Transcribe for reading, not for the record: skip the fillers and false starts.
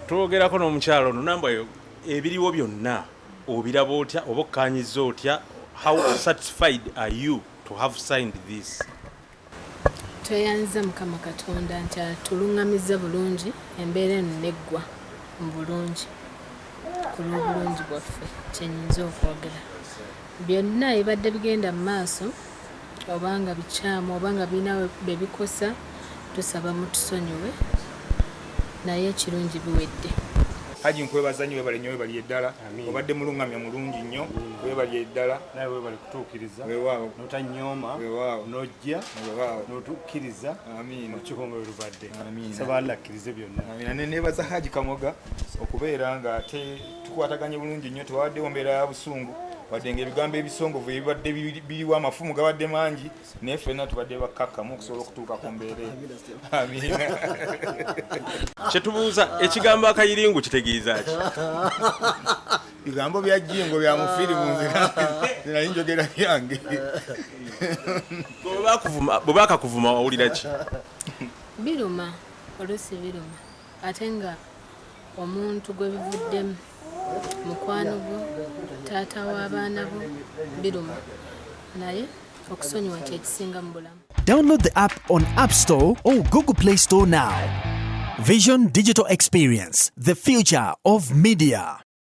twogerako n'omukyalo ono namba yo ebiriwo byonna obiraba otya oba okkanyiza otya? How satisfied are you to have signed this? Tweyanza Mukama Katonda nti atuluŋŋamizza bulungi embeera eno neggwa mu bulungi ku lw'obulungi bwaffe kyenyinza okwogera. Byonna ebibadde bigenda mu maaso obanga bikyamu obanga birina bye bikosa tusaba mutusonyiwe naye ekirungi biwedde. Haji nkwebaza nnyo webale nnyo webali eddala obadde mulungamya mulungi nnyo webali eddala naye webali kutuukiriza weewaawo notanyooma weewaawo nojja weewaawo notukkiriza amiina okikongole lubadde amiina saba Allah akkirize byonna amiina neneebaza Haji Kamoga okubeera nga tukwataganye bulungi nnyo tewawaddewo mbeera ya busungu wadde ng'ebigambo ebisongovu ebibadde biriwo amafumu gabadde mangi naye ffenna tubadde bakkakkamu okusobola okutuuka ku mbeera amiina. Kyetubuuza ekigambo akayiringu kitegeeza ki? Bigambo bya jjingo bya mufirimu nzira njogera byange. Bwe baakakuvuma wawulira ki? Biruma oluusi biruma ate nga omuntu gwe bivuddemu mukwano gwo taata w'abaana bo biruma naye okusonyiwa kyekisinga mu bulamu. Download the app on App Store or Google Play Store now. Vision Digital Experience, the future of media.